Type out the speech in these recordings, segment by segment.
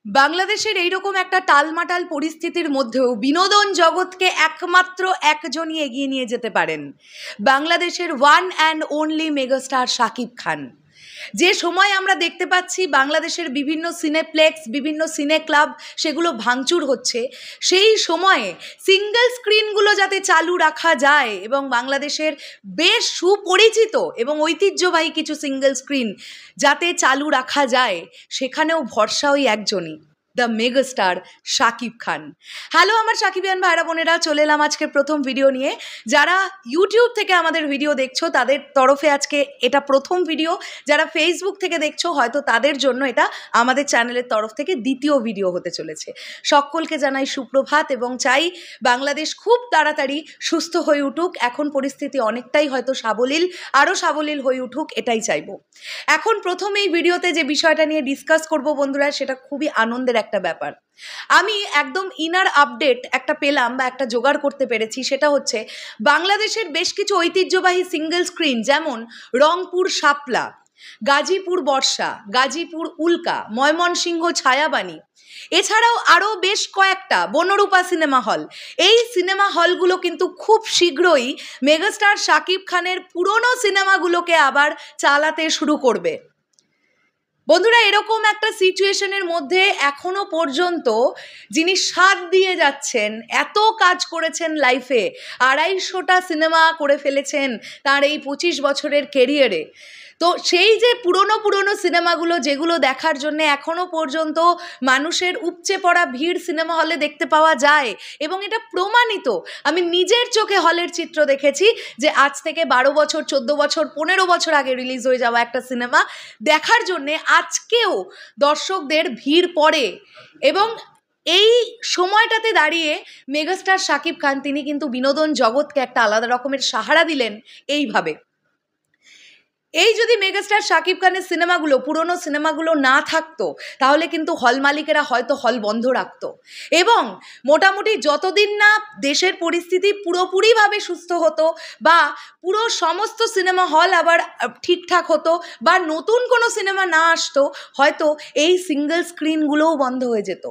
বাংলাদেশের এইরকম একটা টালমাটাল পরিস্থিতির মধ্যেও বিনোদন জগৎকে একমাত্র একজনই এগিয়ে নিয়ে যেতে পারেন, বাংলাদেশের one and only megastar Shakib Khan. যে সময় আমরা দেখতে পাচ্ছি বাংলাদেশের বিভিন্ন সিনেপ্লেক্স, বিভিন্ন সিনে ক্লাব সেগুলো ভাঙচুর হচ্ছে, সেই সময়ে সিঙ্গেল স্ক্রিনগুলো যাতে চালু রাখা যায় এবং বাংলাদেশের বেশ সুপরিচিত এবং ঐতিহ্যবাহী কিছু সিঙ্গেল স্ক্রিন যাতে চালু রাখা যায়, সেখানেও ভরসা ওই একজনই, the megastar Shakib Khan. Hello আমার শাকিবিয়ান ভাইরা বোনেরা, চলে এলাম আজকের প্রথম ভিডিও নিয়ে। যারা ইউটিউব থেকে আমাদের ভিডিও দেখছো তাদের তরফে আজকে এটা প্রথম ভিডিও, যারা ফেসবুক থেকে দেখছো হয়তো তাদের জন্য এটা আমাদের চ্যানেলের তরফ থেকে দ্বিতীয় ভিডিও হতে চলেছে। সকলকে জানাই সুপ্রভাত এবং চাই বাংলাদেশ খুব তাড়াতাড়ি সুস্থ হয়ে উঠুক। এখন পরিস্থিতি অনেকটাই হয়তো সাবলীল, আরও সাবলীল হয়ে উঠুক, এটাই চাইবো। এখন প্রথম এই ভিডিওতে যে বিষয়টা নিয়ে ডিসকাস করব বন্ধুরা, সেটা খুবই আনন্দের একটা ব্যাপার। আমি একদম ইনার আপডেট একটা পেলাম বা একটা জোগাড় করতে পেরেছি, সেটা হচ্ছে বাংলাদেশের বেশ কিছু ঐতিহ্যবাহী সিঙ্গেল স্ক্রিন, যেমন রংপুর শাপলা, গাজীপুর বর্ষা, গাজীপুর উল্কা, ময়মনসিংহ ছায়াবাণী, এছাড়াও আরও বেশ কয়েকটা বনরূপা সিনেমা হল, এই সিনেমা হলগুলো কিন্তু খুব শীঘ্রই মেগাস্টার শাকিব খানের পুরনো সিনেমাগুলোকে আবার চালাতে শুরু করবে। বন্ধুরা, এরকম একটা সিচুয়েশনের মধ্যে এখনো পর্যন্ত যিনি সাথ দিয়ে যাচ্ছেন, এত কাজ করেছেন লাইফে, 250টা সিনেমা করে ফেলেছেন তার এই 25 বছরের কেরিয়ারে, তো সেই যে পুরনো সিনেমাগুলো যেগুলো দেখার জন্য এখনো পর্যন্ত মানুষের উপচে পড়া ভিড় সিনেমা হলে দেখতে পাওয়া যায় এবং এটা প্রমাণিত। আমি নিজের চোখে হলের চিত্র দেখেছি যে আজ থেকে 12 বছর, 14 বছর, 15 বছর আগে রিলিজ হয়ে যাওয়া একটা সিনেমা দেখার জন্যে আজকেও দর্শকদের ভিড় পড়ে। এবং এই সময়টাতে দাঁড়িয়ে মেগাস্টার শাকিব খান তিনি কিন্তু বিনোদন জগৎকে একটা আলাদা রকমের সাহারা দিলেন এইভাবে। এই যদি মেগাস্টার শাকিব খানের সিনেমাগুলো, পুরনো সিনেমাগুলো না থাকতো, তাহলে কিন্তু হল মালিকেরা হয়তো হল বন্ধ রাখতো এবং মোটামুটি যতদিন না দেশের পরিস্থিতি পুরোপুরিভাবে সুস্থ হতো বা পুরো সমস্ত সিনেমা হল আবার ঠিকঠাক হতো বা নতুন কোনো সিনেমা না আসতো, হয়তো এই সিঙ্গেল স্ক্রিনগুলোও বন্ধ হয়ে যেত।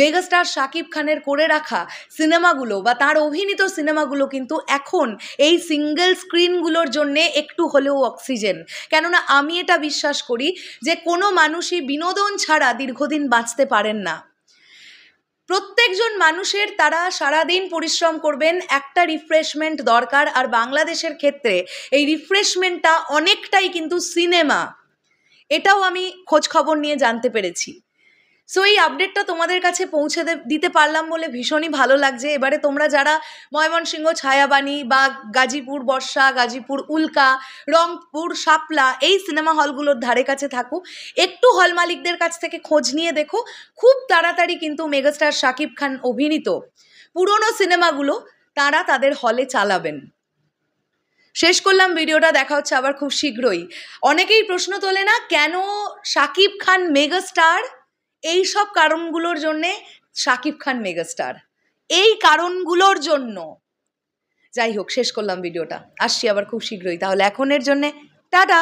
মেগাস্টার শাকিব খানের করে রাখা সিনেমাগুলো বা তার অভিনীত সিনেমাগুলো কিন্তু এখন এই সিঙ্গেল স্ক্রিনগুলোর জন্যে একটু হলেও অক্সিজেন। কেননা আমি এটা বিশ্বাস করি যে কোনো মানুষই বিনোদন ছাড়া দীর্ঘদিন বাঁচতে পারেন না। প্রত্যেকজন মানুষের, তারা সারাদিন পরিশ্রম করবেন, একটা রিফ্রেশমেন্ট দরকার, আর বাংলাদেশের ক্ষেত্রে এই রিফ্রেশমেন্টটা অনেকটাই কিন্তু সিনেমা। এটাও আমি খোঁজ খবর নিয়ে জানতে পেরেছি। সো এই আপডেটটা তোমাদের কাছে পৌঁছে দিতে পারলাম বলে ভীষণই ভালো লাগছে। এবারে তোমরা যারা ময়মনসিংহ ছায়াবাণী বা গাজীপুর বর্ষা, গাজীপুর উল্কা, রংপুর শাপলা এই সিনেমা হলগুলোর ধারে কাছে থাকো, একটু হল মালিকদের কাছ থেকে খোঁজ নিয়ে দেখো, খুব তাড়াতাড়ি কিন্তু মেগাস্টার শাকিব খান অভিনীত পুরনো সিনেমাগুলো তারা তাদের হলে চালাবেন। শেষ করলাম ভিডিওটা, দেখা হচ্ছে আবার খুব শীঘ্রই। অনেকেই প্রশ্ন তোলে না, কেন শাকিব খান মেগাস্টার? এই সব কারণগুলোর জন্যে শাকিব খান মেগাস্টার, এই কারণগুলোর জন্য। যাই হোক, শেষ করলাম ভিডিওটা, আসছি আবার খুব শীঘ্রই। তাহলে এখনের জন্যে টাটা।